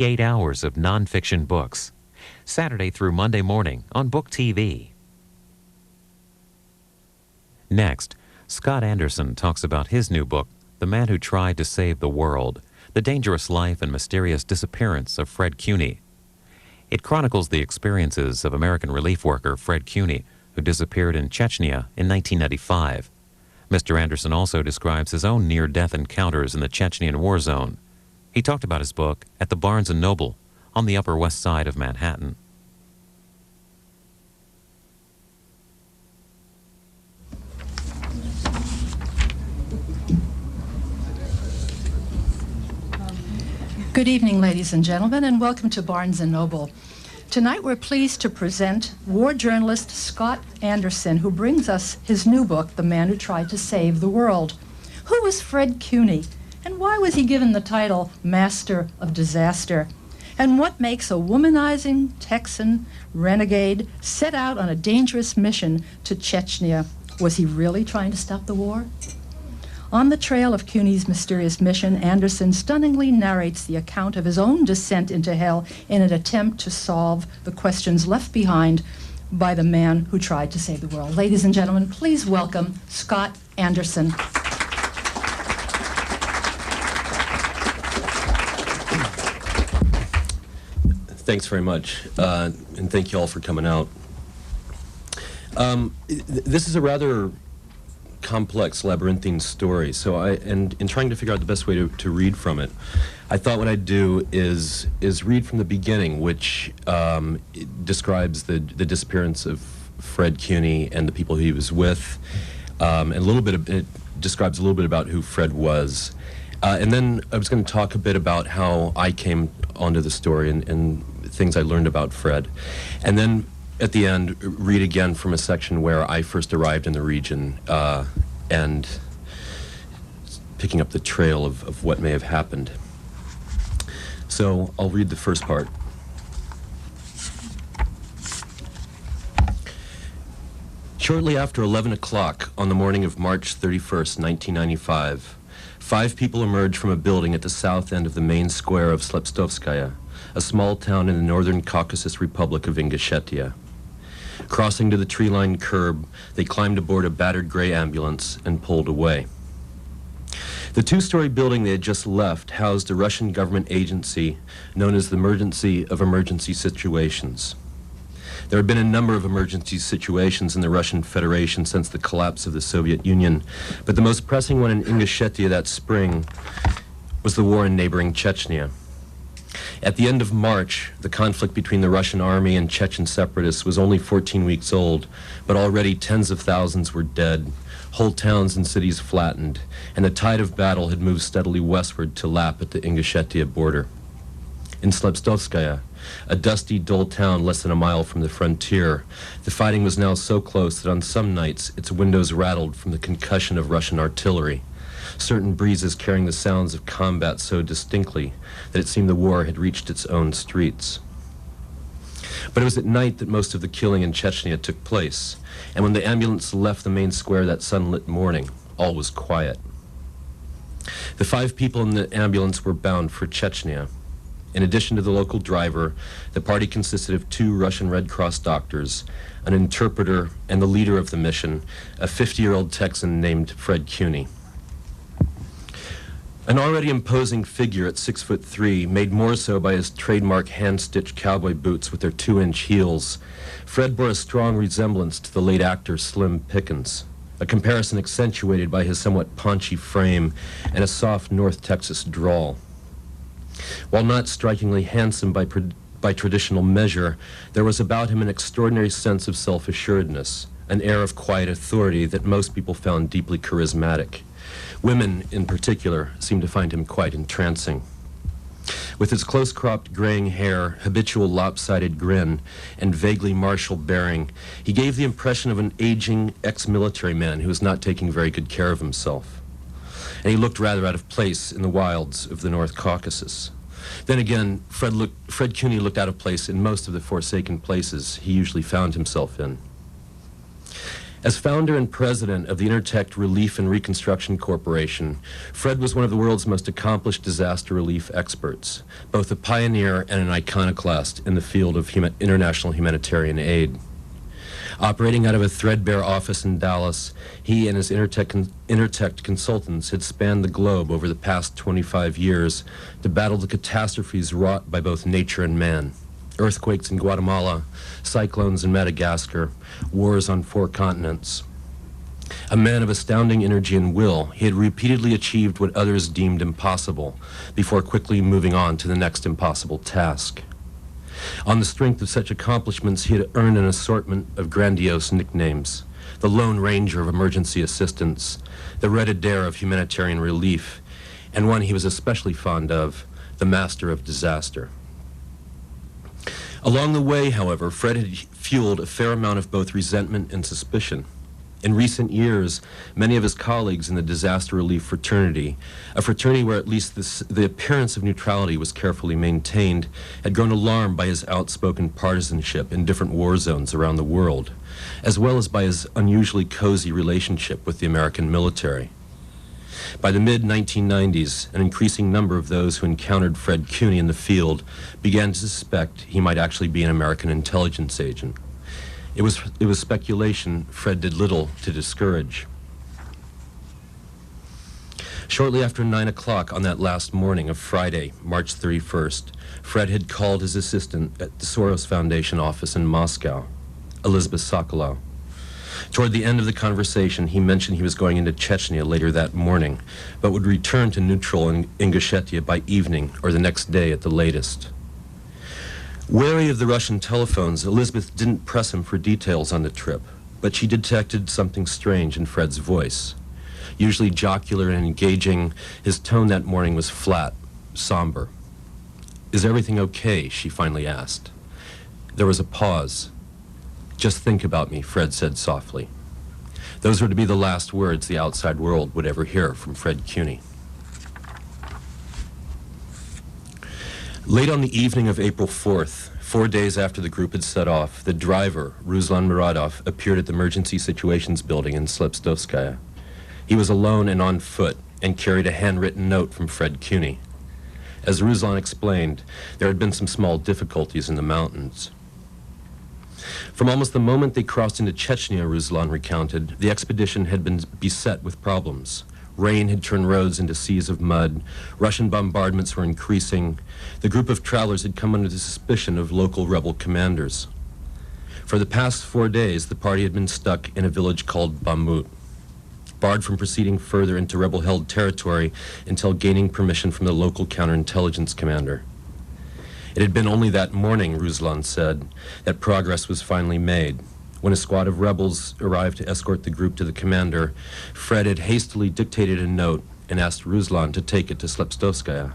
8 hours of nonfiction books, Saturday through Monday morning on Book TV. Next, Scott Anderson talks about his new book, The Man Who Tried to Save the World, The Dangerous Life and Mysterious Disappearance of Fred Cuny. It chronicles the experiences of American relief worker Fred Cuny, who disappeared in Chechnya in 1995. Mr. Anderson also describes his own near-death encounters in the Chechnyan war zone. He talked about his book at the Barnes & Noble on the Upper West Side of Manhattan. Good evening, ladies and gentlemen, and welcome to Barnes & Noble. Tonight we're pleased to present war journalist Scott Anderson, who brings us his new book, The Man Who Tried to Save the World. Who was Fred Cuny, and why was he given the title Master of Disaster? And what makes a womanizing Texan renegade set out on a dangerous mission to Chechnya? Was he really trying to stop the war? On the trail of Cuny's mysterious mission, Anderson stunningly narrates the account of his own descent into hell in an attempt to solve the questions left behind by the man who tried to save the world. Ladies and gentlemen, please welcome Scott Anderson. Thanks very much, and thank you all for coming out. This is a rather complex, labyrinthine story. So in trying to figure out the best way to read from it, I thought what I'd do is read from the beginning, which describes the disappearance of Fred Cuny and the people he was with, and it describes a little bit about who Fred was. And then I was going to talk a bit about how I came onto the story and things I learned about Fred. And then at the end, read again from a section where I first arrived in the region and picking up the trail of what may have happened. So I'll read the first part. Shortly after 11 o'clock on the morning of March 31st, 1995, 5 people emerged from a building at the south end of the main square of Slepstovskaya, a small town in the northern Caucasus Republic of Ingushetia. Crossing to the tree-lined curb, they climbed aboard a battered gray ambulance and pulled away. The 2-story building they had just left housed a Russian government agency known as the Emergency of Emergency Situations. There had been a number of emergency situations in the Russian Federation since the collapse of the Soviet Union, but the most pressing one in Ingushetia that spring was the war in neighboring Chechnya. At the end of March, the conflict between the Russian army and Chechen separatists was only 14 weeks old, but already tens of thousands were dead, whole towns and cities flattened, and the tide of battle had moved steadily westward to lap at the Ingushetia border. In Slepstovskaya, a dusty, dull town less than a mile from the frontier, the fighting was now so close that on some nights its windows rattled from the concussion of Russian artillery, certain breezes carrying the sounds of combat so distinctly that it seemed the war had reached its own streets. But it was at night that most of the killing in Chechnya took place, and when the ambulance left the main square that sunlit morning, all was quiet. The 5 people in the ambulance were bound for Chechnya. In addition to the local driver, the party consisted of 2 Russian Red Cross doctors, an interpreter, and the leader of the mission, a 50-year-old Texan named Fred Cuny. An already imposing figure at 6'3", made more so by his trademark hand-stitched cowboy boots with their 2-inch heels, Fred bore a strong resemblance to the late actor Slim Pickens, a comparison accentuated by his somewhat paunchy frame and a soft North Texas drawl. While not strikingly handsome by traditional measure, there was about him an extraordinary sense of self-assuredness, an air of quiet authority that most people found deeply charismatic. Women, in particular, seemed to find him quite entrancing. With his close-cropped graying hair, habitual lopsided grin, and vaguely martial bearing, he gave the impression of an aging ex-military man who was not taking very good care of himself. And he looked rather out of place in the wilds of the North Caucasus. Then again, Fred Cuny looked out of place in most of the forsaken places he usually found himself in. As founder and president of the Intertech Relief and Reconstruction Corporation, Fred was one of the world's most accomplished disaster relief experts, both a pioneer and an iconoclast in the field of international humanitarian aid. Operating out of a threadbare office in Dallas, he and his Intertech consultants had spanned the globe over the past 25 years to battle the catastrophes wrought by both nature and man. Earthquakes in Guatemala, cyclones in Madagascar, wars on 4 continents. A man of astounding energy and will, he had repeatedly achieved what others deemed impossible before quickly moving on to the next impossible task. On the strength of such accomplishments, he had earned an assortment of grandiose nicknames: the Lone Ranger of emergency assistance, the Red Adair of humanitarian relief, and one he was especially fond of, the Master of Disaster. Along the way, however, Fred had fueled a fair amount of both resentment and suspicion. In recent years, many of his colleagues in the disaster relief fraternity, a fraternity where at least the appearance of neutrality was carefully maintained, had grown alarmed by his outspoken partisanship in different war zones around the world, as well as by his unusually cozy relationship with the American military. By the mid-1990s, an increasing number of those who encountered Fred Cuny in the field began to suspect he might actually be an American intelligence agent. It was speculation Fred did little to discourage. Shortly after 9 o'clock on that last morning of Friday, March 31st, Fred had called his assistant at the Soros Foundation office in Moscow, Elizabeth Sokolow. Toward the end of the conversation, he mentioned he was going into Chechnya later that morning, but would return to neutral in Ingushetia by evening or the next day at the latest. Wary of the Russian telephones, Elizabeth didn't press him for details on the trip, but she detected something strange in Fred's voice. Usually jocular and engaging, his tone that morning was flat, somber. "Is everything okay?" she finally asked. There was a pause. "Just think about me," Fred said softly. Those were to be the last words the outside world would ever hear from Fred Cuny. Late on the evening of April 4th, 4 days after the group had set off, the driver, Ruslan Muradov, appeared at the Emergency Situations Building in Slepstovskaya. He was alone and on foot and carried a handwritten note from Fred Cuny. As Ruslan explained, there had been some small difficulties in the mountains. From almost the moment they crossed into Chechnya, Ruslan recounted, the expedition had been beset with problems. Rain had turned roads into seas of mud. Russian bombardments were increasing. The group of travelers had come under the suspicion of local rebel commanders. For the past 4 days, the party had been stuck in a village called Bamut, barred from proceeding further into rebel-held territory until gaining permission from the local counterintelligence commander. It had been only that morning, Ruslan said, that progress was finally made. When a squad of rebels arrived to escort the group to the commander, Fred had hastily dictated a note and asked Ruslan to take it to Slepstovskaya.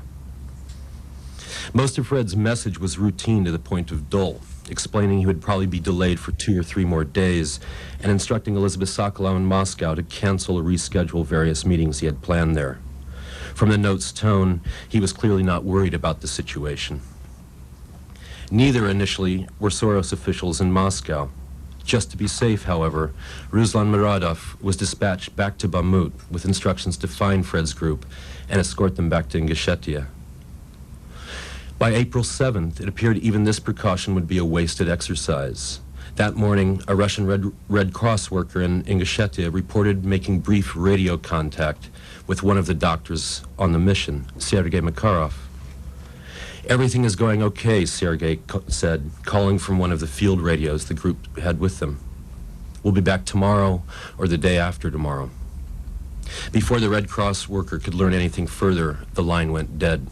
Most of Fred's message was routine to the point of dull, explaining he would probably be delayed for 2 or 3 more days, and instructing Elizabeth Sokolow in Moscow to cancel or reschedule various meetings he had planned there. From the note's tone, he was clearly not worried about the situation. Neither initially were Soros officials in Moscow. Just to be safe, however, Ruslan Muradov was dispatched back to Bamut with instructions to find Fred's group and escort them back to Ingushetia. By April 7th, it appeared even this precaution would be a wasted exercise. That morning, a Russian Red Cross worker in Ingushetia reported making brief radio contact with one of the doctors on the mission, Sergei Makarov. "Everything is going okay," Sergei said, calling from one of the field radios the group had with them. "We'll be back tomorrow or the day after tomorrow." Before the Red Cross worker could learn anything further, the line went dead.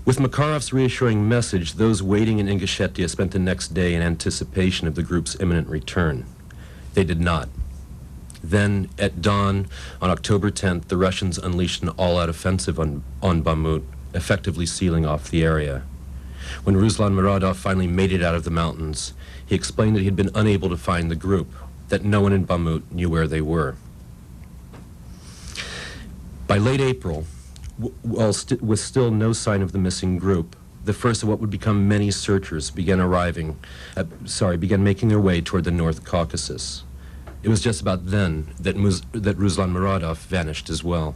With Makarov's reassuring message, those waiting in Ingushetia spent the next day in anticipation of the group's imminent return. They did not. Then, at dawn, on October 10th, the Russians unleashed an all-out offensive on Bamut, effectively sealing off the area. When Ruslan Muradov finally made it out of the mountains, he explained that he had been unable to find the group, that no one in Bamut knew where they were. By late April, with still no sign of the missing group, the first of what would become many searchers began making their way toward the North Caucasus. It was just about then that Ruslan Muradov vanished as well.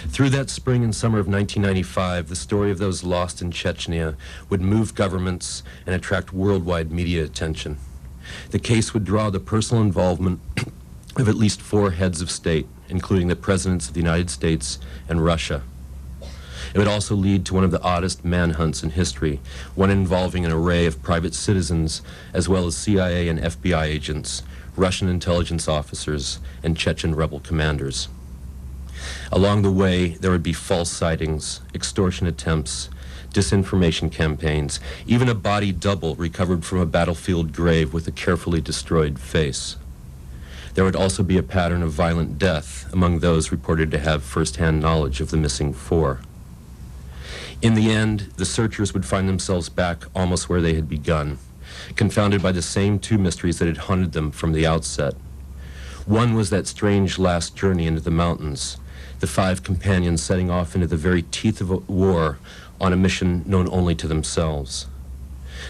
Through that spring and summer of 1995, the story of those lost in Chechnya would move governments and attract worldwide media attention. The case would draw the personal involvement of at least 4 heads of state, including the presidents of the United States and Russia. It would also lead to one of the oddest manhunts in history, one involving an array of private citizens, as well as CIA and FBI agents, Russian intelligence officers, and Chechen rebel commanders. Along the way, there would be false sightings, extortion attempts, disinformation campaigns, even a body double recovered from a battlefield grave with a carefully destroyed face. There would also be a pattern of violent death among those reported to have first-hand knowledge of the missing 4. In the end, the searchers would find themselves back almost where they had begun, confounded by the same 2 mysteries that had haunted them from the outset. One was that strange last journey into the mountains, the 5 companions setting off into the very teeth of a war on a mission known only to themselves.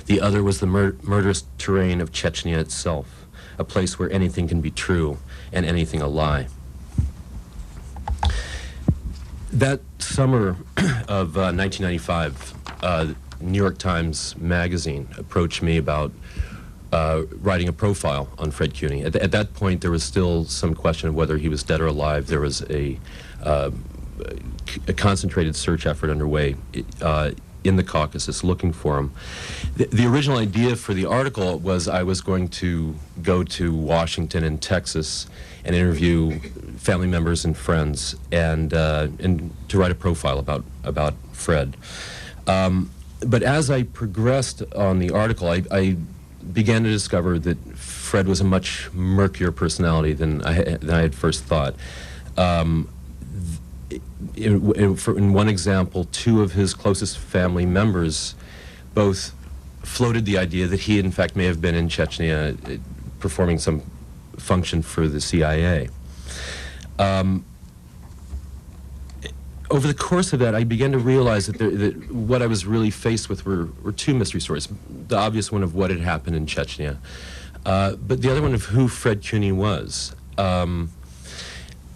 The other was the murderous terrain of Chechnya itself, a place where anything can be true and anything a lie. That summer of 1995, New York Times Magazine approached me about writing a profile on Fred Cuny. At that point, there was still some question of whether he was dead or alive. There was a concentrated search effort underway in the Caucasus looking for him. The original idea for the article was I was going to go to Washington and Texas and interview family members and friends and to write a profile about Fred. But as I progressed on the article, I began to discover that Fred was a much murkier personality than I had first thought. In one example, 2 of his closest family members both floated the idea that he, in fact, may have been in Chechnya performing some function for the CIA. Over the course of that, I began to realize that what I was really faced with were 2 mystery stories. The obvious one of what had happened in Chechnya, but the other one of who Fred Cuny was.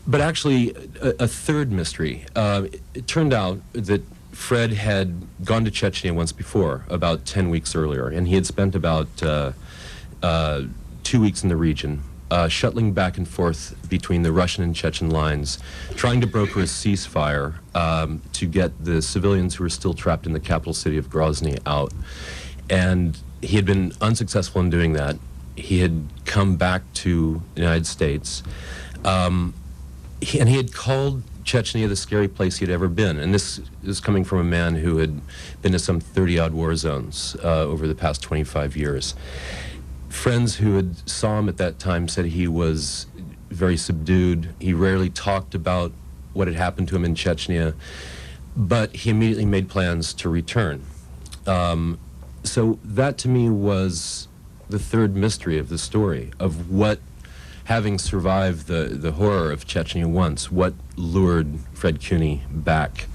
But actually, a third mystery. It turned out that Fred had gone to Chechnya once before, about 10 weeks earlier, and he had spent about 2 weeks in the region, shuttling back and forth between the Russian and Chechen lines, trying to broker a ceasefire to get the civilians who were still trapped in the capital city of Grozny out. And he had been unsuccessful in doing that. He had come back to the United States, and he had called Chechnya the scary place he'd ever been. And this is coming from a man who had been to some 30-odd war zones over the past 25 years. Friends who had saw him at that time said he was very subdued. He rarely talked about what had happened to him in Chechnya, but he immediately made plans to return. So that to me was the third mystery of the story, of what, having survived the horror of Chechnya once, what lured Fred Cuny back.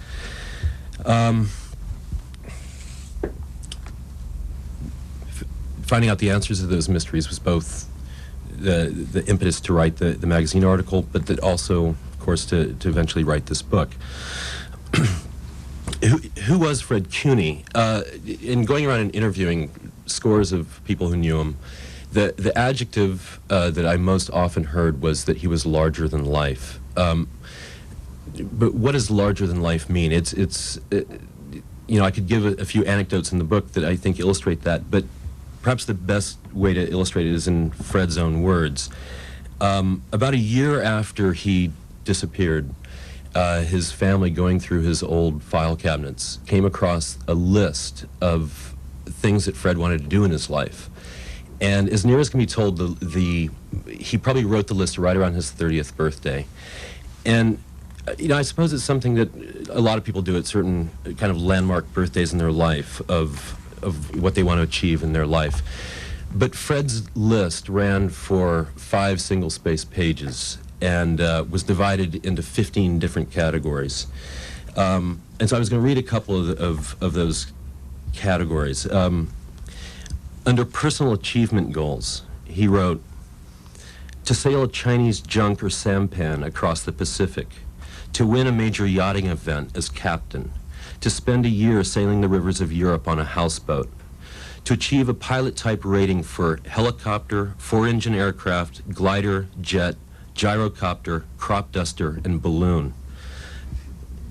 Finding out the answers to those mysteries was both the impetus to write the magazine article, but that also, of course, to eventually write this book. Who was Fred Cuny? In going around and interviewing scores of people who knew him, the adjective that I most often heard was that he was larger than life. But what does larger than life mean? You know, I could give a few anecdotes in the book that I think illustrate that, but perhaps the best way to illustrate it is in Fred's own words. About a year after he disappeared, his family, going through his old file cabinets, came across a list of things that Fred wanted to do in his life. And as near as can be told, he probably wrote the list right around his 30th birthday. And you know, I suppose it's something that a lot of people do at certain kind of landmark birthdays in their life of what they want to achieve in their life. But Fred's list ran for 5 single-space pages and was divided into 15 different categories. And so I was going to read a couple of those categories. Under personal achievement goals, he wrote, to sail a Chinese junk or sampan across the Pacific, to win a major yachting event as captain, to spend a year sailing the rivers of Europe on a houseboat, to achieve a pilot-type rating for helicopter, four-engine aircraft, glider, jet, gyrocopter, crop duster, and balloon,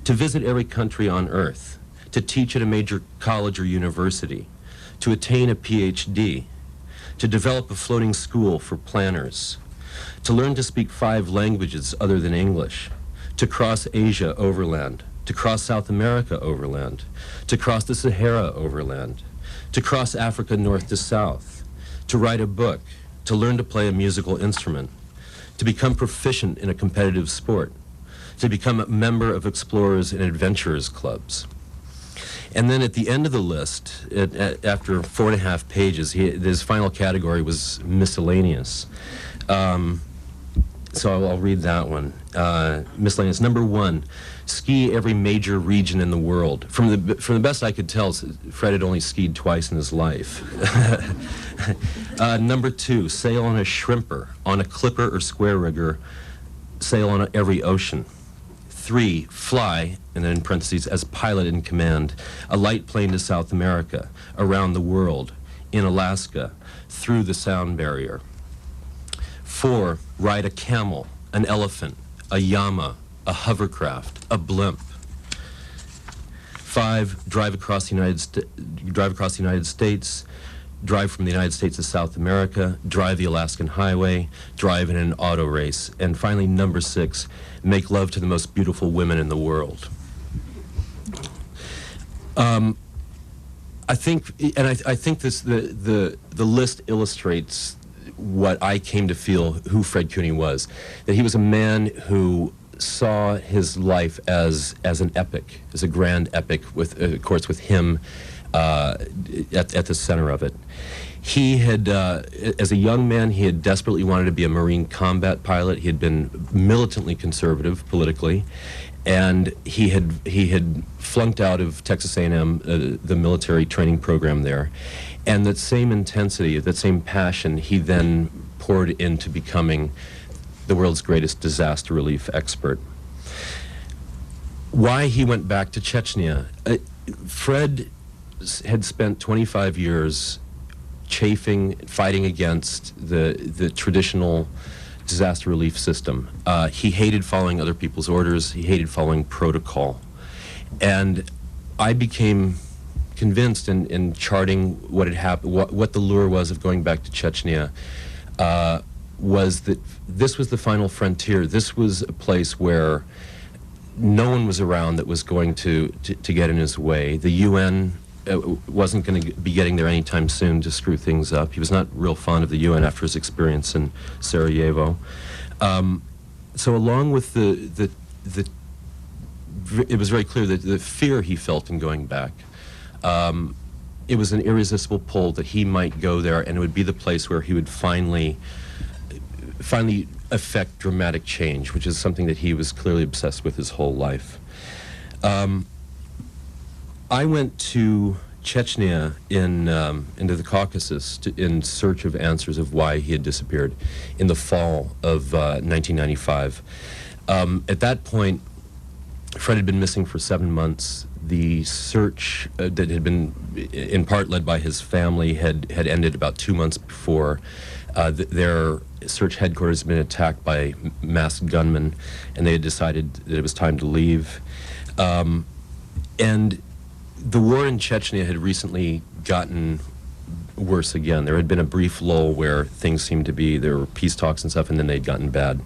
to visit every country on Earth, to teach at a major college or university, to attain a PhD, to develop a floating school for planners, to learn to speak 5 languages other than English, to cross Asia overland, to cross South America overland, to cross the Sahara overland, to cross Africa north to south, to write a book, to learn to play a musical instrument, to become proficient in a competitive sport, to become a member of explorers and adventurers clubs. And then at the end of the list, after 4.5 pages, his final category was miscellaneous. So I'll read that one. Miscellaneous. Number 1, ski every major region in the world. From the best I could tell, Fred had only skied twice in his life. Number 2, sail on a shrimper, on a clipper or square rigger, sail on every ocean. 3, fly, and then in parentheses, as pilot in command, a light plane to South America, around the world, in Alaska, through the sound barrier. 4, ride a camel, an elephant, a llama, a hovercraft, a blimp. 5, drive across the United States, drive from the United States to South America, drive the Alaskan highway, drive in an auto race, and finally, number 6, make love to the most beautiful women in the world. I think this the list illustrates what I came to feel who Fred Cuny was, that he was a man who saw his life as an epic, as a grand epic, with of course with him at the center of it. He had, as a young man, he had desperately wanted to be a Marine combat pilot. He had been militantly conservative politically, and he had flunked out of Texas A&M, the military training program there. And that same intensity, that same passion, he then poured into becoming the world's greatest disaster relief expert. Why he went back to Chechnya? Fred had spent 25 years fighting against the traditional disaster relief system. He hated following other people's orders. He hated following protocol. And I became convinced in charting what had happened, what the lure was of going back to Chechnya, was that this was the final frontier. This was a place where no one was around that was going to get in his way. The UN wasn't going to be getting there anytime soon to screw things up. He was not real fond of the UN after his experience in Sarajevo. So along with it was very clear that the fear he felt in going back, it was an irresistible pull that he might go there, and it would be the place where he would finally affect dramatic change, which is something that he was clearly obsessed with his whole life. I went to Chechnya into the Caucasus in search of answers of why he had disappeared in the fall of 1995. At that point, Fred had been missing for 7 months. The search that had been in part led by his family had ended about 2 months before. Their search headquarters had been attacked by masked gunmen, and they had decided that it was time to leave. And the war in Chechnya had recently gotten worse again. There had been a brief lull where things seemed to be, there were peace talks and stuff, and then they'd gotten bad.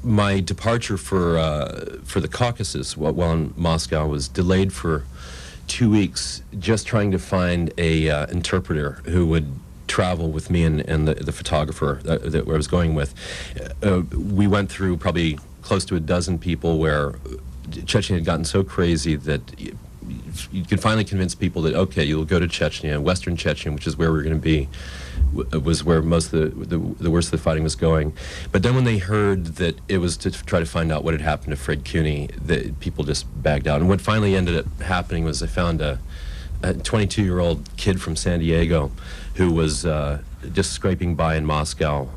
My departure for the Caucasus while in Moscow was delayed for 2 weeks, just trying to find a interpreter who would travel with me and the photographer that I was going with. We went through probably close to a dozen people where Chechnya had gotten so crazy that finally convince people that, okay, you'll go to Chechnya, Western Chechnya, which is where we're going to be, was where most of the worst of the fighting was going. But then when they heard that it was to try to find out what had happened to Fred Cuny, people just bagged out. And what finally ended up happening was I found a 22-year-old kid from San Diego who was just scraping by in Moscow,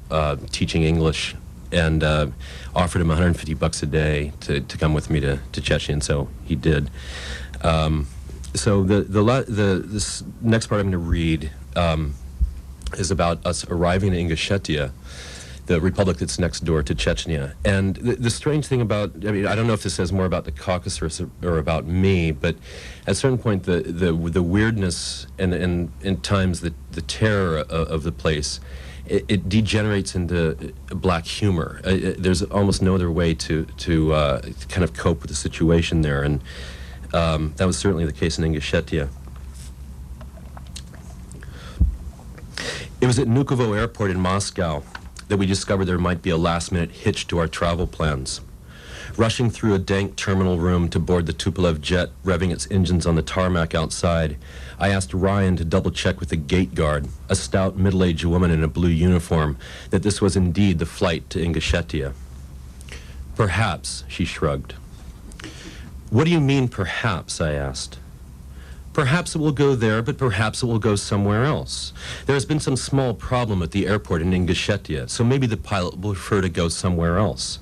teaching English, and offered him $150 a day to come with me to Chechnya, and so he did. So this next part I'm going to read is about us arriving in Ingushetia, the republic that's next door to Chechnya. And the strange thing about, I mean, I don't know if this says more about the Caucasus or about me, but at a certain point, the weirdness and in times the terror of the place, it degenerates into black humor. There's almost no other way to kind of cope with the situation there, and that was certainly the case in Ingushetia. It was at Vnukovo Airport in Moscow that we discovered there might be a last-minute hitch to our travel plans. Rushing through a dank terminal room to board the Tupolev jet, revving its engines on the tarmac outside, I asked Ryan to double-check with the gate guard, a stout, middle-aged woman in a blue uniform, that this was indeed the flight to Ingushetia. Perhaps, she shrugged. What do you mean, perhaps? I asked. Perhaps it will go there, but perhaps it will go somewhere else. There has been some small problem at the airport in Ingushetia, so maybe the pilot will prefer to go somewhere else.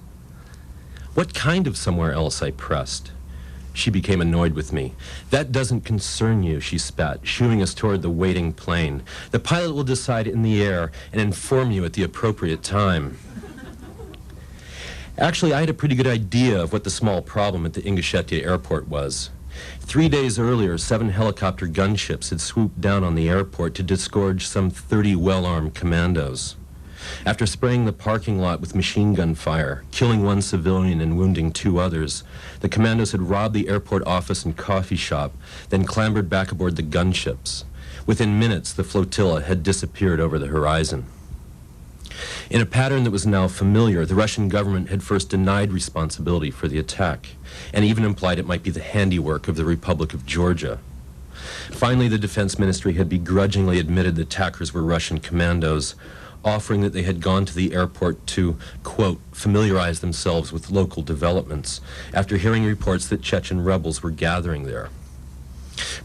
What kind of somewhere else? I pressed. She became annoyed with me. That doesn't concern you, she spat, shooing us toward the waiting plane. The pilot will decide in the air and inform you at the appropriate time. Actually, I had a pretty good idea of what the small problem at the Ingushetia airport was. 3 days earlier, 7 helicopter gunships had swooped down on the airport to disgorge some 30 well-armed commandos. After spraying the parking lot with machine gun fire, killing 1 civilian and wounding 2 others, the commandos had robbed the airport office and coffee shop, then clambered back aboard the gunships. Within minutes, the flotilla had disappeared over the horizon. In a pattern that was now familiar, the Russian government had first denied responsibility for the attack, and even implied it might be the handiwork of the Republic of Georgia. Finally, the Defense Ministry had begrudgingly admitted the attackers were Russian commandos, offering that they had gone to the airport to, quote, familiarize themselves with local developments, after hearing reports that Chechen rebels were gathering there.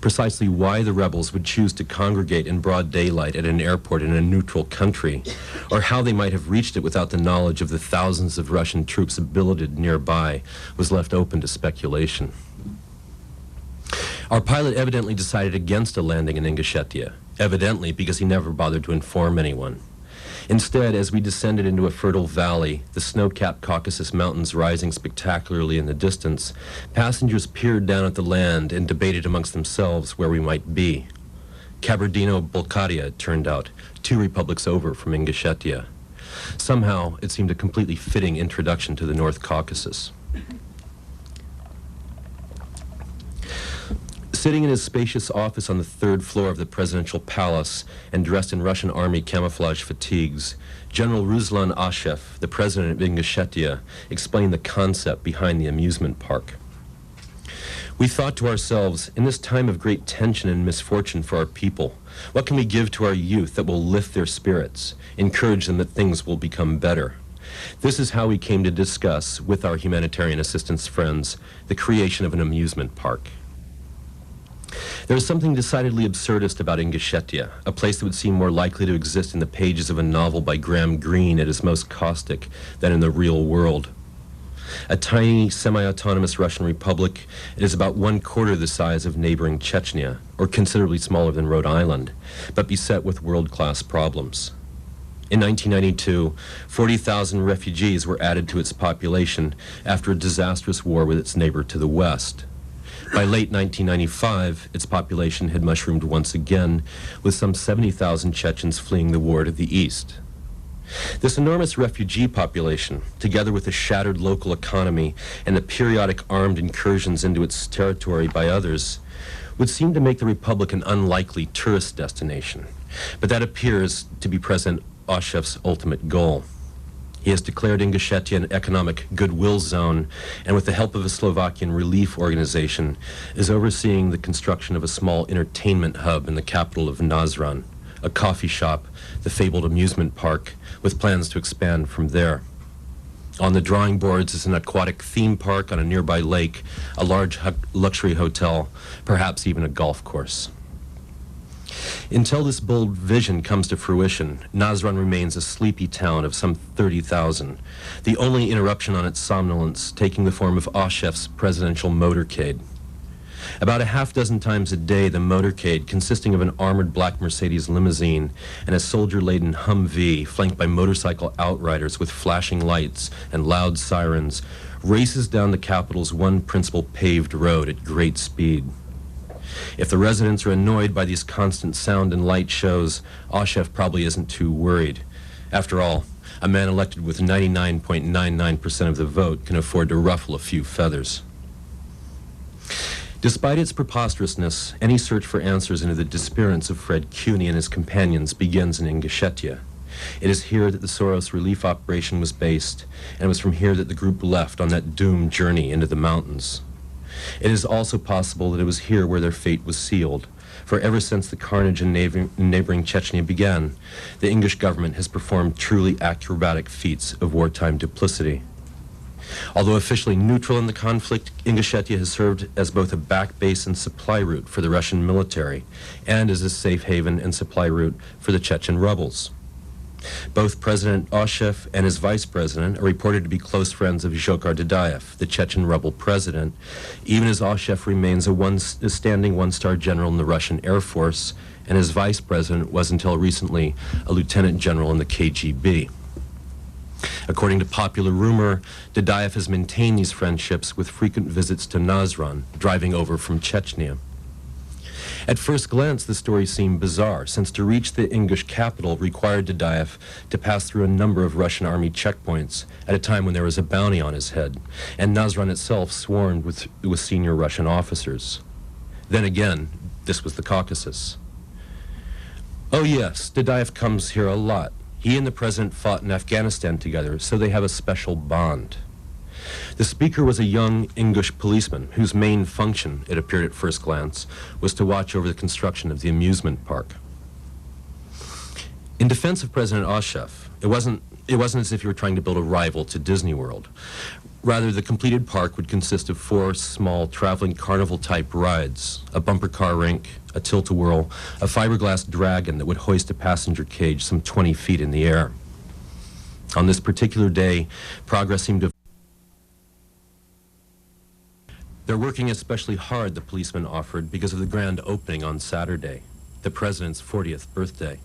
Precisely why the rebels would choose to congregate in broad daylight at an airport in a neutral country, or how they might have reached it without the knowledge of the thousands of Russian troops billeted nearby, was left open to speculation. Our pilot evidently decided against a landing in Ingushetia, evidently because he never bothered to inform anyone. Instead, as we descended into a fertile valley, the snow-capped Caucasus Mountains rising spectacularly in the distance, passengers peered down at the land and debated amongst themselves where we might be. Kabardino-Balkaria, it turned out, 2 republics over from Ingushetia. Somehow, it seemed a completely fitting introduction to the North Caucasus. Sitting in his spacious office on the 3rd floor of the presidential palace and dressed in Russian army camouflage fatigues, General Ruslan Ashev, the president of Ingushetia, explained the concept behind the amusement park. We thought to ourselves, in this time of great tension and misfortune for our people, what can we give to our youth that will lift their spirits, encourage them that things will become better? This is how we came to discuss, with our humanitarian assistance friends, the creation of an amusement park. There is something decidedly absurdist about Ingushetia, a place that would seem more likely to exist in the pages of a novel by Graham Greene at its most caustic than in the real world. A tiny, semi-autonomous Russian republic, it is about 1/4 the size of neighboring Chechnya, or considerably smaller than Rhode Island, but beset with world-class problems. In 1992, 40,000 refugees were added to its population after a disastrous war with its neighbor to the west. By late 1995, its population had mushroomed once again, with some 70,000 Chechens fleeing the war to the east. This enormous refugee population, together with a shattered local economy and the periodic armed incursions into its territory by others, would seem to make the Republic an unlikely tourist destination. But that appears to be President Ashev's ultimate goal. He has declared Ingushetia an economic goodwill zone, and with the help of a Slovakian relief organization, is overseeing the construction of a small entertainment hub in the capital of Nazran, a coffee shop, the fabled amusement park, with plans to expand from there. On the drawing boards is an aquatic theme park on a nearby lake, a large luxury hotel, perhaps even a golf course. Until this bold vision comes to fruition, Nazran remains a sleepy town of some 30,000, the only interruption on its somnolence taking the form of Oshef's presidential motorcade. About a half dozen times a day, the motorcade, consisting of an armored black Mercedes limousine and a soldier-laden Humvee flanked by motorcycle outriders with flashing lights and loud sirens, races down the capital's one principal paved road at great speed. If the residents are annoyed by these constant sound and light shows, Oshef probably isn't too worried. After all, a man elected with 99.99% of the vote can afford to ruffle a few feathers. Despite its preposterousness, any search for answers into the disappearance of Fred Cuny and his companions begins in Ingushetia. It is here that the Soros relief operation was based, and it was from here that the group left on that doomed journey into the mountains. It is also possible that it was here where their fate was sealed, for ever since the carnage in neighboring Chechnya began, the English government has performed truly acrobatic feats of wartime duplicity. Although officially neutral in the conflict, Ingushetia has served as both a back base and supply route for the Russian military, and as a safe haven and supply route for the Chechen rebels. Both President Oshef and his vice president are reported to be close friends of Zhokhar Dadayev, the Chechen rebel president, even as Oshef remains a standing one-star general in the Russian Air Force, and his vice president was until recently a lieutenant general in the KGB. According to popular rumor, Dadayev has maintained these friendships with frequent visits to Nazran, driving over from Chechnya. At first glance, the story seemed bizarre, since to reach the English capital required Dadayev to pass through a number of Russian army checkpoints at a time when there was a bounty on his head, and Nazran itself swarmed with senior Russian officers. Then again, this was the Caucasus. Oh yes, Dadayev comes here a lot. He and the president fought in Afghanistan together, so they have a special bond. The speaker was a young English policeman whose main function, it appeared at first glance, was to watch over the construction of the amusement park. In defense of President Oshef, it wasn't as if you were trying to build a rival to Disney World. Rather, the completed park would consist of 4 small traveling carnival-type rides, a bumper car rink, a tilt-a-whirl, a fiberglass dragon that would hoist a passenger cage some 20 feet in the air. On this particular day, progress seemed to have... They're working especially hard, the policeman offered, because of the grand opening on Saturday, the president's 40th birthday.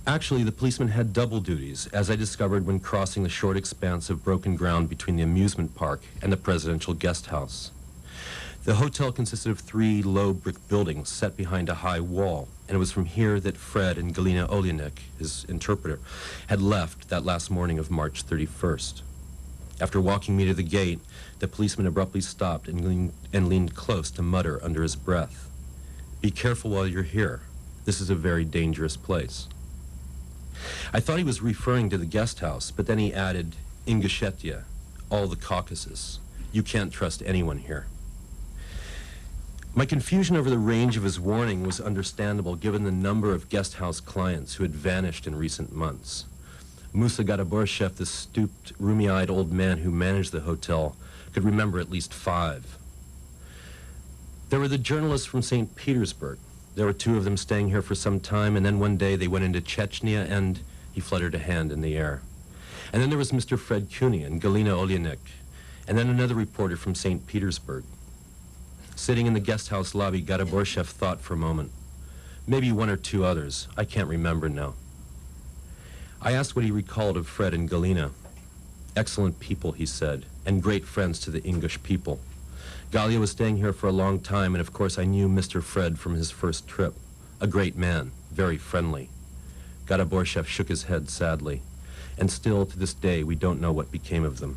Actually, the policeman had double duties, as I discovered when crossing the short expanse of broken ground between the amusement park and the presidential guest house. The hotel consisted of 3 low brick buildings set behind a high wall, and it was from here that Fred and Galina Olyanek, his interpreter, had left that last morning of March 31st. After walking me to the gate, the policeman abruptly stopped and leaned close to mutter under his breath, "Be careful while you're here. This is a very dangerous place." I thought he was referring to the guest house, but then he added, "Ingushetia, all the Caucasus. You can't trust anyone here." My confusion over the range of his warning was understandable given the number of guest house clients who had vanished in recent months. Musa Gadaborshev, the stooped, rheumy-eyed old man who managed the hotel, could remember at least 5. There were the journalists from St. Petersburg. There were 2 of them staying here for some time, and then one day they went into Chechnya, and he fluttered a hand in the air. And then there was Mr. Fred Cuny and Galina Olyanek, and then another reporter from St. Petersburg. Sitting in the guest house lobby, Gadaborshev thought for a moment. Maybe 1 or 2 others. I can't remember now. I asked what he recalled of Fred and Galina. "Excellent people," he said, "and great friends to the English people. Galia was staying here for a long time, and of course I knew Mr. Fred from his first trip. A great man, very friendly." Gadaborshev shook his head sadly, and still to this day we don't know what became of them.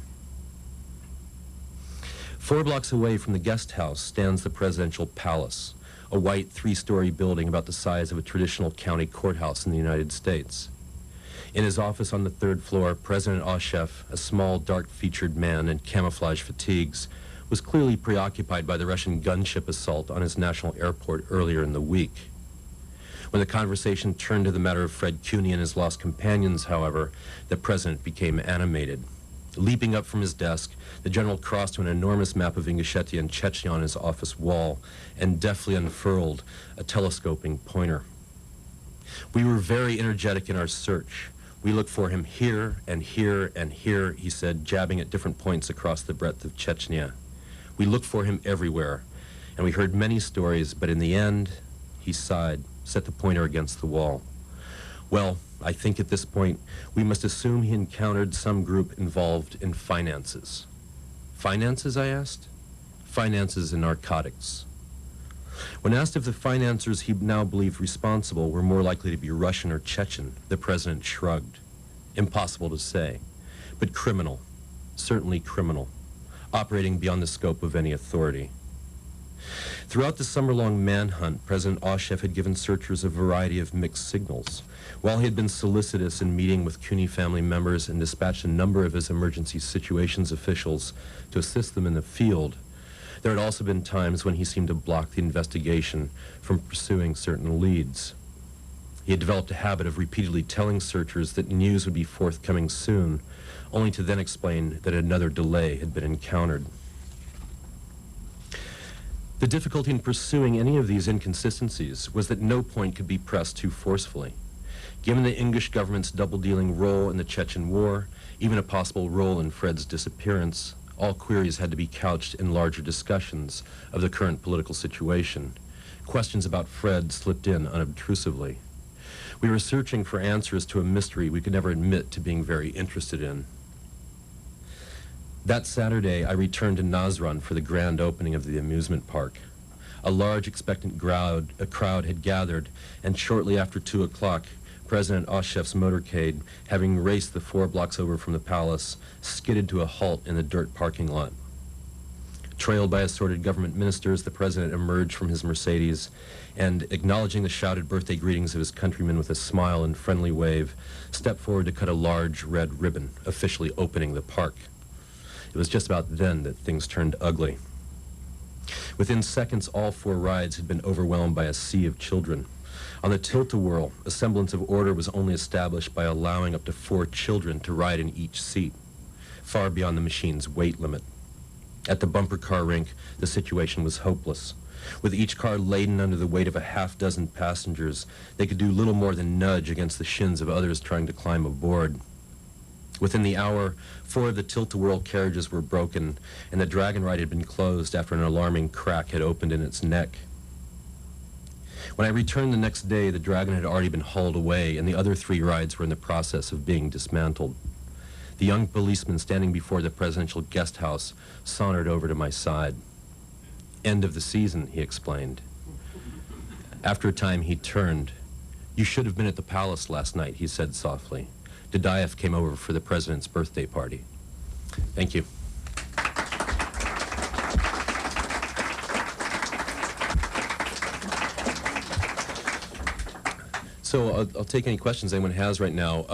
4 blocks away from the guest house stands the presidential palace, a white 3-story building about the size of a traditional county courthouse in the United States. In his office on the third floor, President Oshev, a small, dark-featured man in camouflage fatigues, was clearly preoccupied by the Russian gunship assault on his national airport earlier in the week. When the conversation turned to the matter of Fred Cuny and his lost companions, however, the president became animated. Leaping up from his desk, the general crossed to an enormous map of Ingushetia and Chechnya on his office wall and deftly unfurled a telescoping pointer. "We were very energetic in our search. We looked for him here and here and here," he said, jabbing at different points across the breadth of Chechnya. "We looked for him everywhere, and we heard many stories, but in the end," he sighed, set the pointer against the wall. "Well, I think at this point, we must assume he encountered some group involved in finances." "Finances?" I asked. "Finances and narcotics." When asked if the financiers he now believed responsible were more likely to be Russian or Chechen, the president shrugged. Impossible to say, but criminal, certainly criminal, operating beyond the scope of any authority. Throughout the summer-long manhunt, President Oshev had given searchers a variety of mixed signals. While he had been solicitous in meeting with Cuny family members and dispatched a number of his emergency situations officials to assist them in the field, there had also been times when he seemed to block the investigation from pursuing certain leads. He had developed a habit of repeatedly telling searchers that news would be forthcoming soon, only to then explain that another delay had been encountered. The difficulty in pursuing any of these inconsistencies was that no point could be pressed too forcefully. Given the English government's double-dealing role in the Chechen War, even a possible role in Fred's disappearance, all queries had to be couched in larger discussions of the current political situation. Questions about Fred slipped in unobtrusively. We were searching for answers to a mystery we could never admit to being very interested in. That Saturday, I returned to Nazran for the grand opening of the amusement park. A large expectant crowd had gathered, and shortly after 2 o'clock, President Oshev's motorcade, having raced the 4 blocks over from the palace, skidded to a halt in the dirt parking lot. Trailed by assorted government ministers, the president emerged from his Mercedes and, acknowledging the shouted birthday greetings of his countrymen with a smile and friendly wave, stepped forward to cut a large red ribbon, officially opening the park. It was just about then that things turned ugly. Within seconds, all 4 rides had been overwhelmed by a sea of children. On the tilt-a-whirl, a semblance of order was only established by allowing up to 4 children to ride in each seat, far beyond the machine's weight limit. At the bumper car rink, the situation was hopeless. With each car laden under the weight of a half-dozen passengers, they could do little more than nudge against the shins of others trying to climb aboard. Within the hour, 4 of the tilt-a-whirl carriages were broken, and the dragon ride had been closed after an alarming crack had opened in its neck. When I returned the next day, the dragon had already been hauled away, and the other 3 rides were in the process of being dismantled. The young policeman standing before the presidential guest house sauntered over to my side. "End of the season," he explained. After a time, he turned. "You should have been at the palace last night," he said softly. Dadaev came over for the president's birthday party. Thank you. So I'll take any questions anyone has right now.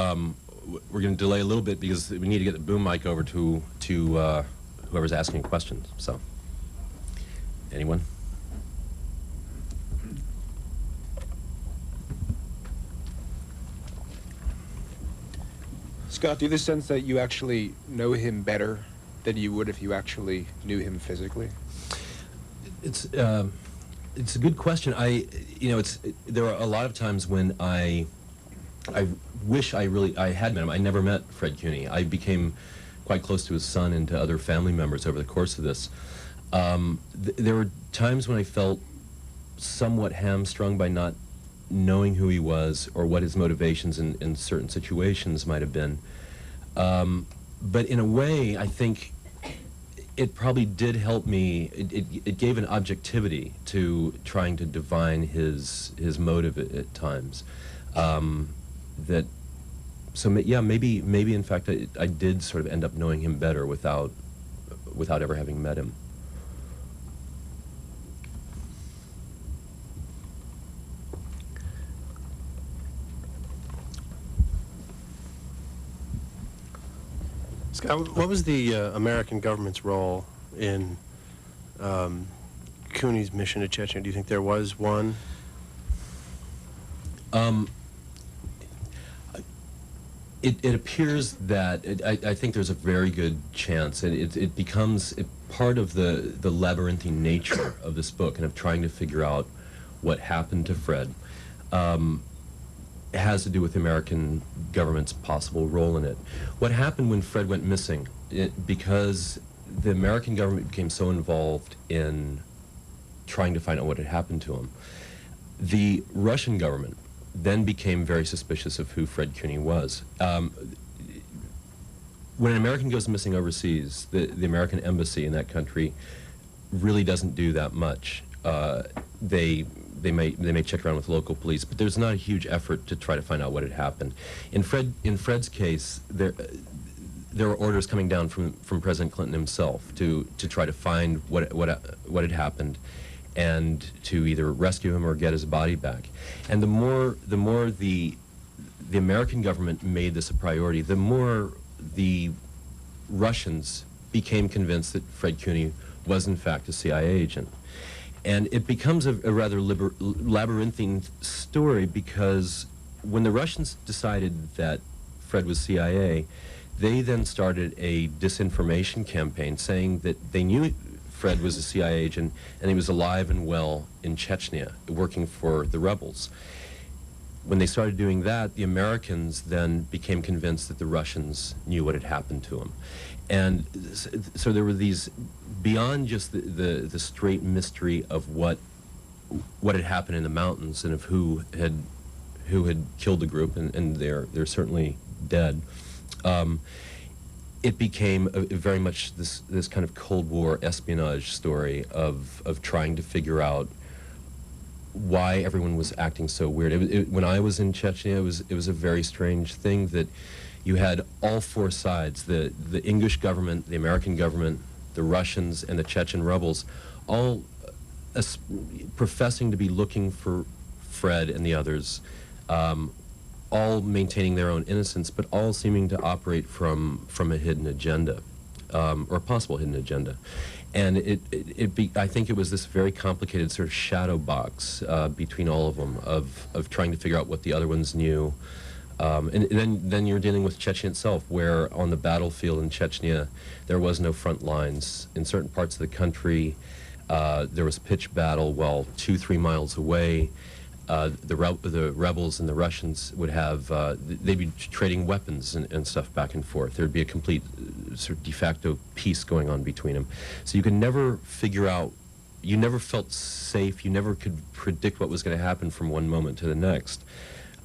We're going to delay a little bit because we need to get the boom mic over to whoever's asking questions. So, anyone? Scott, do you have the sense that you actually know him better than you would if you actually knew him physically? It's a good question. There are a lot of times when I wish I had met him. I never met Fred Cuny. I became quite close to his son and to other family members over the course of this. There were times when I felt somewhat hamstrung by not knowing who he was or what his motivations in certain situations might have been. But in a way, I think it probably did help me. It gave an objectivity to trying to divine his motive at times. Maybe in fact I did sort of end up knowing him better without ever having met him. Scott, what was the American government's role in Cuny's mission to Chechnya? Do you think there was one? It appears that I think there's a very good chance, and it becomes part of the labyrinthine nature of this book and of trying to figure out what happened to Fred. It has to do with the American government's possible role in it. What happened when Fred went missing? Because the American government became so involved in trying to find out what had happened to him, the Russian government then became very suspicious of who Fred Cuny was. When an American goes missing overseas, the American embassy in that country really doesn't do that much. They may check around with local police, but there's not a huge effort to try to find out what had happened. In Fred's case, there were orders coming down from President Clinton himself to try to find what had happened, and to either rescue him or get his body back. And the more the American government made this a priority, the more the Russians became convinced that Fred Cuny was in fact a CIA agent. And it becomes a rather labyrinthine story, because when the Russians decided that Fred was CIA, they then started a disinformation campaign saying that they knew Fred was a CIA agent and he was alive and well in Chechnya, working for the rebels. When they started doing that, the Americans then became convinced that the Russians knew what had happened to him. And so there were these, beyond just the straight mystery of what had happened in the mountains and of who had killed the group, and they're certainly dead. It became very much this kind of Cold War espionage story of trying to figure out why everyone was acting so weird. When I was in Chechnya, it was a very strange thing that you had all four sides, the English government, the American government, the Russians, and the Chechen rebels, all professing to be looking for Fred and the others, all maintaining their own innocence, but all seeming to operate from a hidden agenda, or a possible hidden agenda. And I think it was this very complicated sort of shadow box between all of them of trying to figure out what the other ones knew. And then you're dealing with Chechnya itself, where on the battlefield in Chechnya, there was no front lines. In certain parts of the country, there was pitched battle, while 2-3 miles away, the rebels and the Russians would have, they'd be trading weapons and stuff back and forth. There'd be a complete sort of de facto peace going on between them. So you could never figure out, you never felt safe, you never could predict what was going to happen from one moment to the next.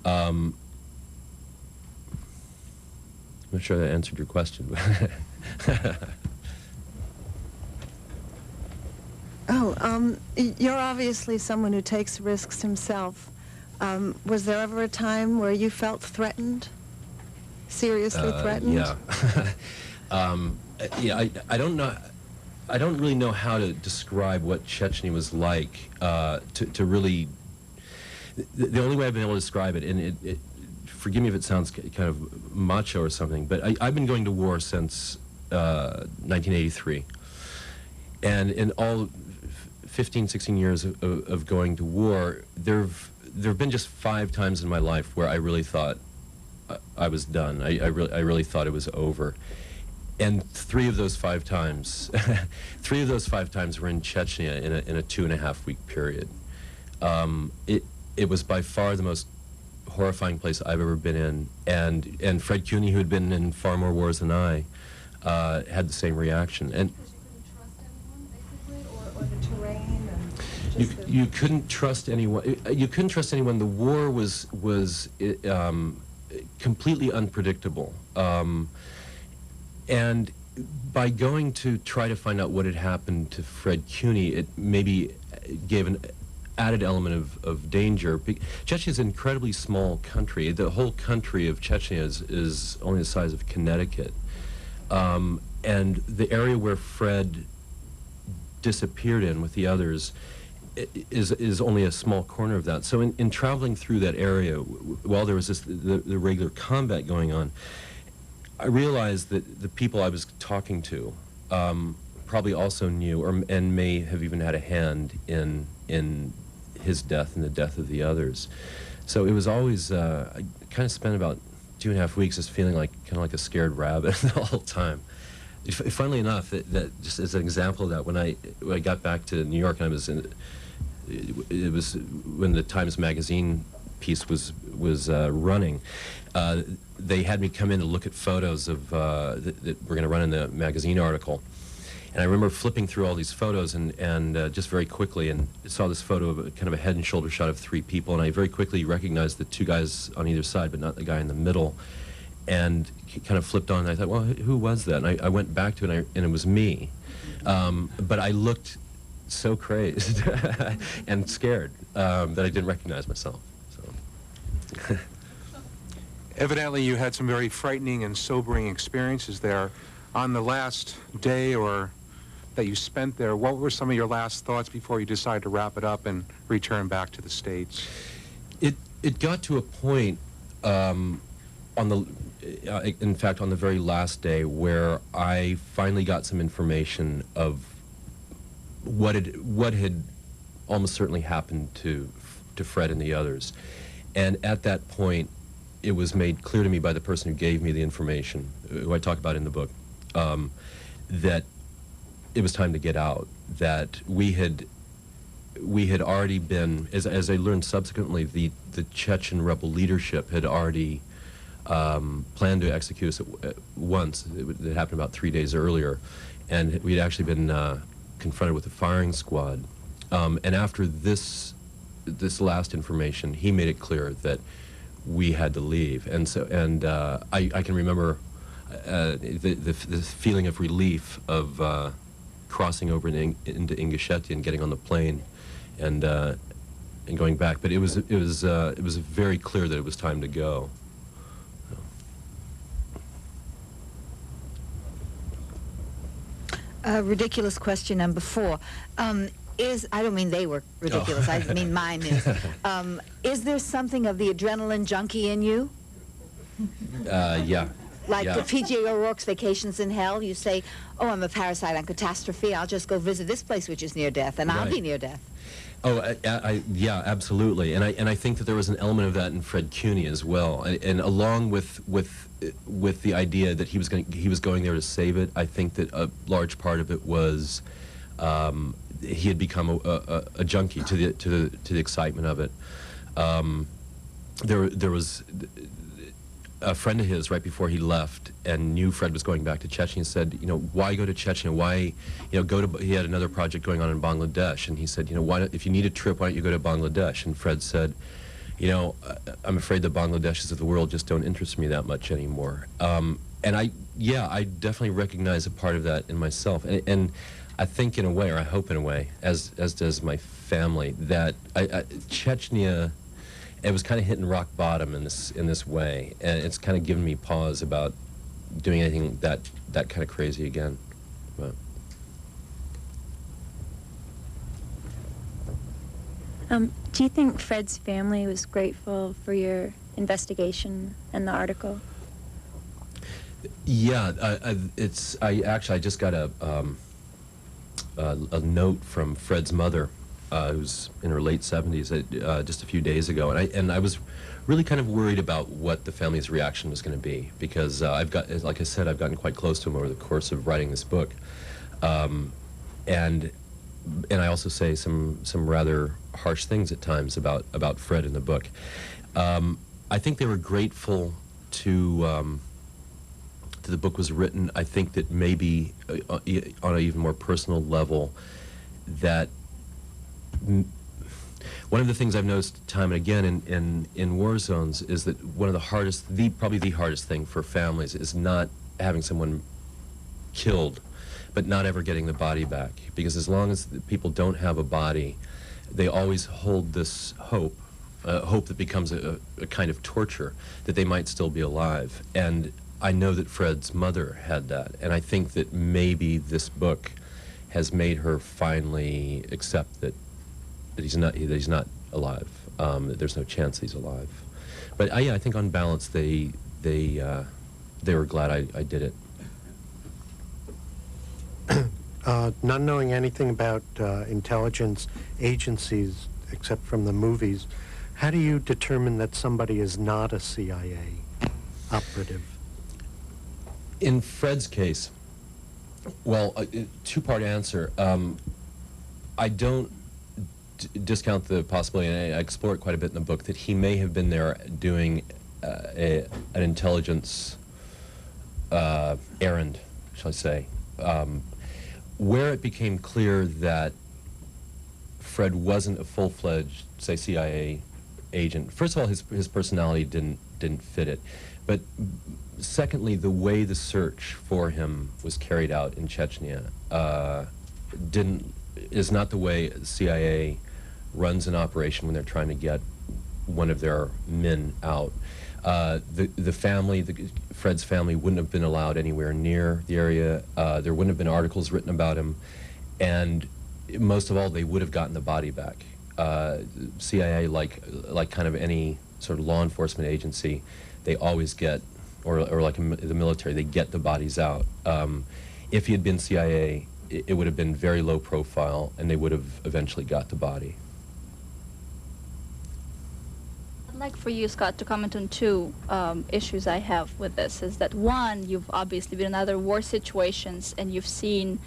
I'm not sure that answered your question. You're obviously someone who takes risks himself. Was there ever a time where you felt threatened? Seriously threatened? Yeah. Yeah, I don't know. I don't really know how to describe what Chechnya was like to really. The only way I've been able to describe it, and forgive me if it sounds kind of macho or something, but I've been going to war since 1983. And in all 15, 16 years of going to war, there have been just 5 times in my life where I really thought I was done. I really thought it was over. And 3 of those 5 times, 3 of those 5 times were in Chechnya in a 2.5-week period. It was by far the most horrifying place I've ever been in, and Fred Cuny, who had been in far more wars than I, had the same reaction. And you couldn't trust anyone. You couldn't trust anyone. The war was completely unpredictable, and by going to try to find out what had happened to Fred Cuny, it maybe gave an added element of danger. Chechnya is an incredibly small country. The whole country of Chechnya is only the size of Connecticut, and the area where Fred disappeared in with the others is only a small corner of that. So in traveling through that area, while there was the regular combat going on, I realized that the people I was talking to probably also knew, and may have even had a hand in his death and the death of the others. So it was always, I kind of spent about 2.5 weeks just feeling like kind of like a scared rabbit the whole time. Funnily enough, that just as an example of that, when I got back to New York, and I was it was when the Times Magazine piece was running. They had me come in to look at photos of that were going to run in the magazine article. And I remember flipping through all these photos and just very quickly, and saw this photo of kind of a head and shoulder shot of 3 people, and I very quickly recognized the 2 guys on either side, but not the guy in the middle, and kind of flipped on, and I thought, well, who was that? And I went back to it, and it was me. But I looked so crazed and scared that I didn't recognize myself. So. Evidently, you had some very frightening and sobering experiences there. On the last day or that you spent there, what were some of your last thoughts before you decided to wrap it up and return back to the States? It got to a point in fact, on the very last day, where I finally got some information of what had almost certainly happened to Fred and the others. And at that point, it was made clear to me by the person who gave me the information, who I talk about in the book, that it was time to get out. That we had already been, as I learned subsequently, the Chechen rebel leadership had already planned to execute us at once. It happened about 3 days earlier, and we'd actually been confronted with a firing squad. And after this last information, he made it clear that we had to leave. And so, I can remember the feeling of relief of crossing over into Ingushetia and getting on the plane and going back. But it was very clear that it was time to go. Ridiculous question number 4. I don't mean they were ridiculous, I mean mine is there something of the adrenaline junkie in you? Yeah. Like yeah. the P.J. O'Rourke's Vacations in Hell, you say, oh, I'm a parasite on catastrophe, I'll just go visit this place which is near death, and I'll be near death. Oh, yeah, absolutely, and I think that there was an element of that in Fred Cuny as well, and along with the idea that he was going there to save it. I think that a large part of it was he had become a junkie to the excitement of it. There was a friend of his right before he left and knew Fred was going back to Chechnya, said, why go to Chechnya? Why, he had another project going on in Bangladesh, and he said, why, if you need a trip, why don't you go to Bangladesh? And Fred said, I'm afraid the Bangladeshis of the world just don't interest me that much anymore. And I definitely recognize a part of that in myself. And I think in a way, or I hope in a way, as does my family, that Chechnya, it was kind of hitting rock bottom in this way, and it's kind of given me pause about doing anything that kind of crazy again. But. Do you think Fred's family was grateful for your investigation and the article? Yeah, I just got a note from Fred's mother, who's in her late 70s, just a few days ago, and I was really kind of worried about what the family's reaction was going to be, because like I said, I've gotten quite close to him over the course of writing this book, and I also say some rather harsh things at times about Fred in the book. I think they were grateful to the book was written. I think that maybe on an even more personal level, that one of the things I've noticed time and again in war zones is that one of the hardest, probably the hardest thing for families is not having someone killed, but not ever getting the body back. Because as long as people don't have a body, they always hold this hope that becomes a kind of torture, that they might still be alive. And I know that Fred's mother had that, and I think that maybe this book has made her finally accept that he's not alive, that there's no chance he's alive. But I think on balance they they were glad I did it. Not knowing anything about intelligence agencies except from the movies, how do you determine that somebody is not a CIA operative? In Fred's case, well, two-part answer. I don't discount the possibility, and I explore it quite a bit in the book, that he may have been there doing an intelligence errand, shall I say. Where it became clear that Fred wasn't a full-fledged, say, CIA agent. First of all, his personality didn't fit it, but secondly, the way the search for him was carried out in Chechnya is not the way CIA runs an operation when they're trying to get one of their men out. The family, Fred's family, wouldn't have been allowed anywhere near the area. There wouldn't have been articles written about him, and most of all, they would have gotten the body back. CIA, like kind of any sort of law enforcement agency, they always get, or like in the military, they get the bodies out. If he had been CIA, it would have been very low profile, and they would have eventually got the body. I'd like for you, Scott, to comment on two issues I have with this. Is that one, you've obviously been in other war situations, and you've seen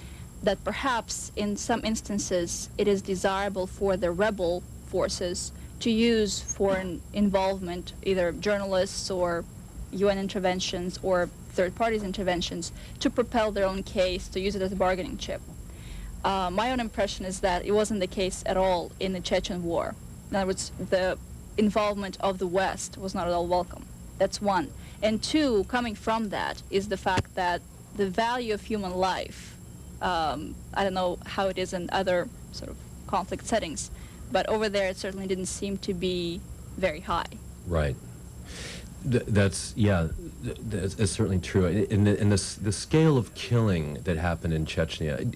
that perhaps in some instances it is desirable for the rebel forces to use foreign involvement, either journalists or UN interventions or third parties' interventions, to propel their own case, to use it as a bargaining chip. My own impression is that it wasn't the case at all in the Chechen War. In other words, the involvement of the West was not at all welcome. That's one. And two, coming from that, is the fact that the value of human life, I don't know how it is in other sort of conflict settings, but over there it certainly didn't seem to be very high. Right. That's certainly true. And the scale of killing that happened in Chechnya,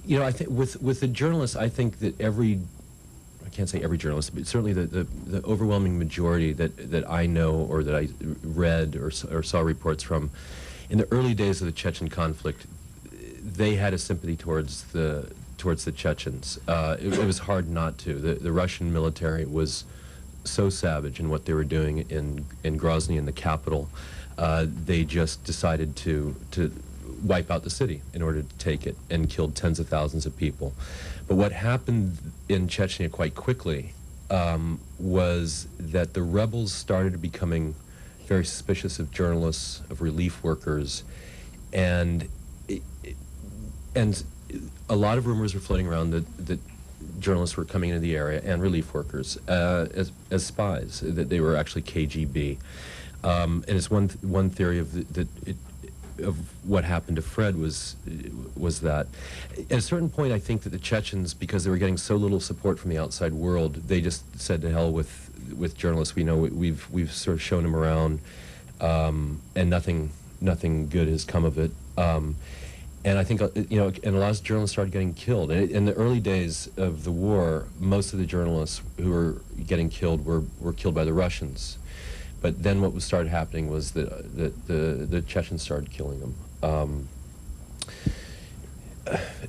you know, I think with the journalists, I think that I can't say every journalist, but certainly the overwhelming majority that I know or that I read or saw reports from, in the early days of the Chechen conflict, they had a sympathy towards the Chechens. It was hard not to. The Russian military was so savage in what they were doing in Grozny, in the capital. They just decided to wipe out the city in order to take it, and killed tens of thousands of people. But what happened in Chechnya quite quickly was that the rebels started becoming very suspicious of journalists, of relief workers, and a lot of rumors were floating around that journalists were coming into the area, and relief workers, as spies, that they were actually KGB. And it's one theory of what happened to Fred was that at a certain point, I think that the Chechens, because they were getting so little support from the outside world, they just said to hell with journalists. We know we've sort of shown them around, and nothing good has come of it. And I think, you know, and a lot of journalists started getting killed. And in the early days of the war, most of the journalists who were getting killed were killed by the Russians. But then what started happening was that the Chechens started killing them.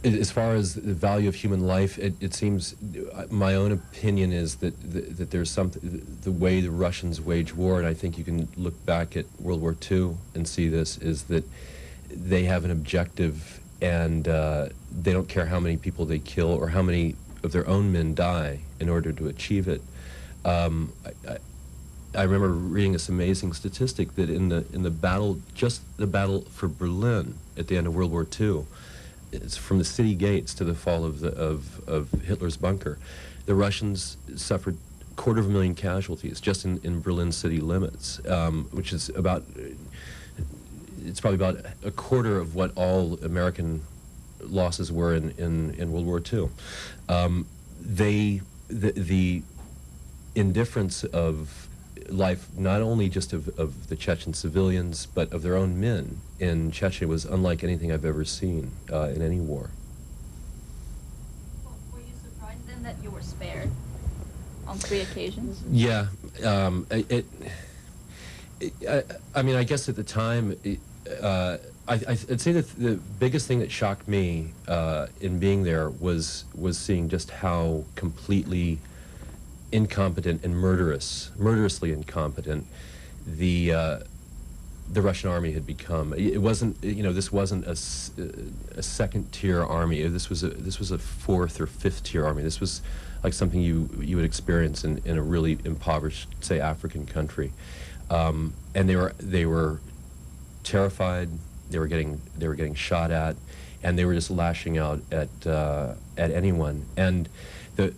As far as the value of human life, it seems, my own opinion is that there's something, the way the Russians wage war, and I think you can look back at World War II and see this, is that they have an objective, and they don't care how many people they kill or how many of their own men die in order to achieve it. I remember reading this amazing statistic that in the battle, just the battle for Berlin at the end of World War II, it's from the city gates to the fall of Hitler's bunker, the Russians suffered 250,000 casualties just in Berlin city limits, which is about. It's probably about a quarter of what all American losses were in World War II. The indifference of life, not only just of the Chechen civilians, but of their own men in Chechnya, was unlike anything I've ever seen in any war. Well, were you surprised then that you were spared on 3 occasions? Yeah. I mean, I guess at the time, I'd say that the biggest thing that shocked me in being there was seeing just how completely incompetent and murderously incompetent the Russian army had become. It wasn't, this wasn't a second-tier army. This was a fourth or fifth-tier army. This was like something you would experience in a really impoverished, say, African country. And they were terrified. They were getting shot at, and they were just lashing out at anyone. And to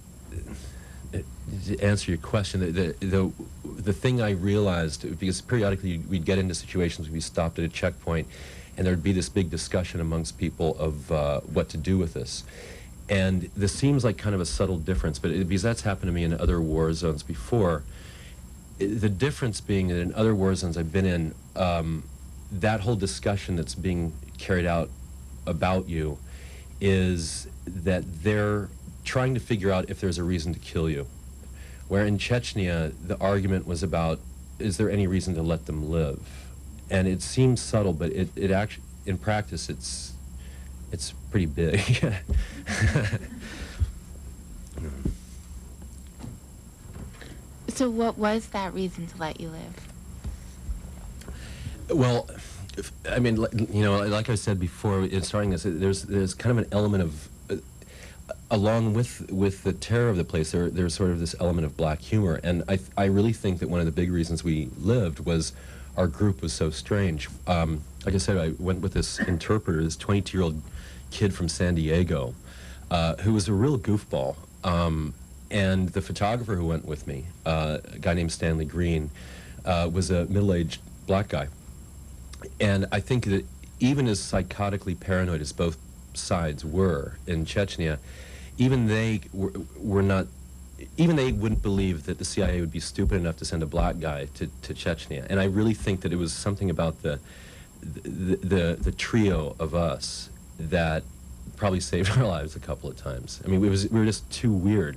answer your question, the thing I realized, because periodically we'd get into situations where we stopped at a checkpoint, and there'd be this big discussion amongst people of what to do with this. And this seems like kind of a subtle difference, but because that's happened to me in other war zones before. The difference being that in other war zones I've been in, that whole discussion that's being carried out about you is that they're trying to figure out if there's a reason to kill you. Where in Chechnya, the argument was about, is there any reason to let them live? And it seems subtle, but it actually, in practice, it's pretty big. So what was that reason to let you live? Well, I mean, like I said before in starting this, there's kind of an element of, along with the terror of the place, there's sort of this element of black humor, and I really think that one of the big reasons we lived was our group was so strange. Like I said, I went with this interpreter, this 22-year-old kid from San Diego, who was a real goofball. And the photographer who went with me, a guy named Stanley Green, was a middle-aged black guy. And I think that even as psychotically paranoid as both sides were in Chechnya, even they were not, even they wouldn't believe that the CIA would be stupid enough to send a black guy to Chechnya. And I really think that it was something about the trio of us that probably saved our lives a couple of times. I mean, we were just too weird.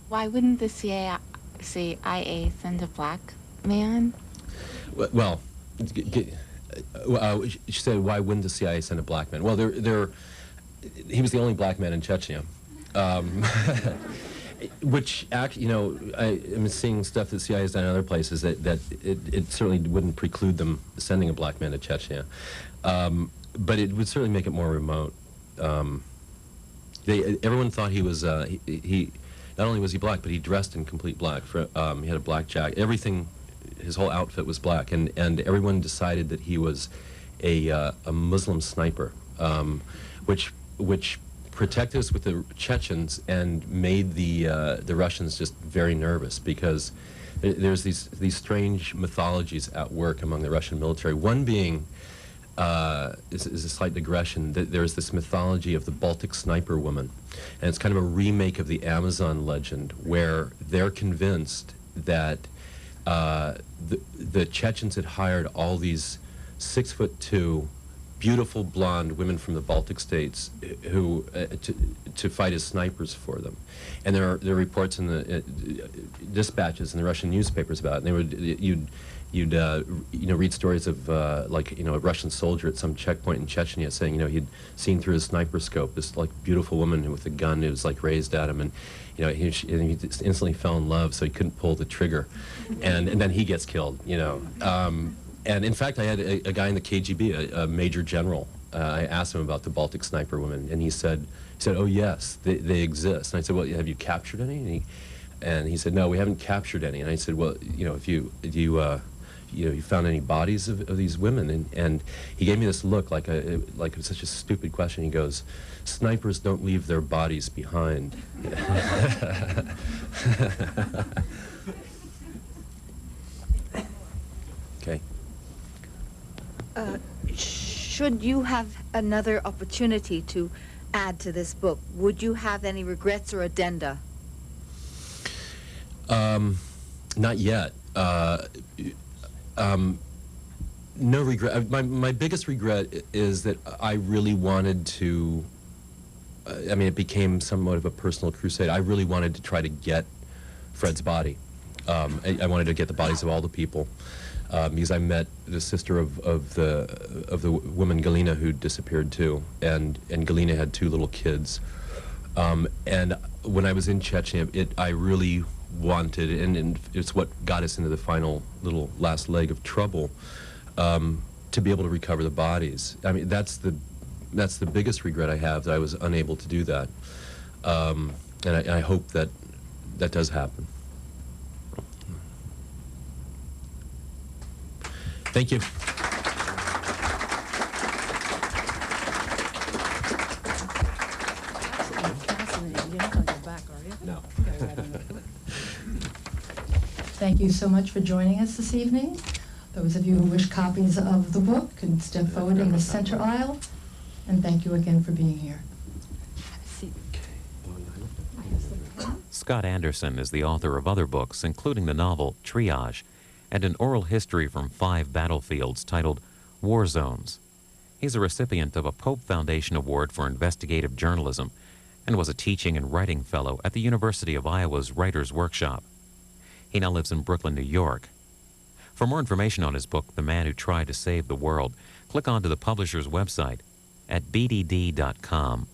Why wouldn't the CIA send a black man? Well, she said, why wouldn't the CIA send a black man? Well, he was the only black man in Chechnya. Which, actually, I am seeing stuff that the CIA has done in other places that it certainly wouldn't preclude them sending a black man to Chechnya. But it would certainly make it more remote. Everyone thought he was, he not only was he black, but he dressed in complete black. He had a black jacket. Everything, his whole outfit was black, and everyone decided that he was a Muslim sniper, which protected us with the Chechens and made the Russians just very nervous, because there's these strange mythologies at work among the Russian military. One being, is a slight digression, that there's this mythology of the Baltic sniper woman, and it's kind of a remake of the Amazon legend, where they're convinced that the Chechens had hired all these 6'2", beautiful blonde women from the Baltic states who to fight as snipers for them, and there are reports in the dispatches in the Russian newspapers about it. And they would you'd read stories of like a Russian soldier at some checkpoint in Chechnya saying he'd seen through his sniper scope this like beautiful woman with a gun who was like raised at him, and he instantly fell in love, so he couldn't pull the trigger, and then he gets killed. And in fact, I had a guy in the KGB, a major general. I asked him about the Baltic sniper women, and he said, "Oh yes, they exist." And I said, "Well, have you captured any?" And he said, "No, we haven't captured any." And I said, "Well, if you found any bodies of these women?" And he gave me this look like it was such a stupid question. He goes, "Snipers don't leave their bodies behind." Okay. Should you have another opportunity to add to this book, would you have any regrets or addenda? Not yet. No regret. My biggest regret is that I really wanted to, it became somewhat of a personal crusade. I really wanted to try to get Fred's body. I wanted to get the bodies of all the people because I met the sister of the woman Galina who disappeared too, and Galina had 2 little kids. And when I was in Chechnya, I really wanted, and it's what got us into the final little last leg of trouble, to be able to recover the bodies. I mean, that's the biggest regret I have, that I was unable to do that. And I hope that that does happen. Thank you. No. Thank you so much for joining us this evening. Those of you who wish copies of the book can step forward in the center aisle. And thank you again for being here. Scott Anderson is the author of other books, including the novel Triage and an oral history from 5 battlefields titled War Zones. He's a recipient of a Pope Foundation Award for Investigative Journalism and was a teaching and writing fellow at the University of Iowa's Writers' Workshop. He now lives in Brooklyn, New York. For more information on his book, The Man Who Tried to Save the World, click onto the publisher's website at bdd.com.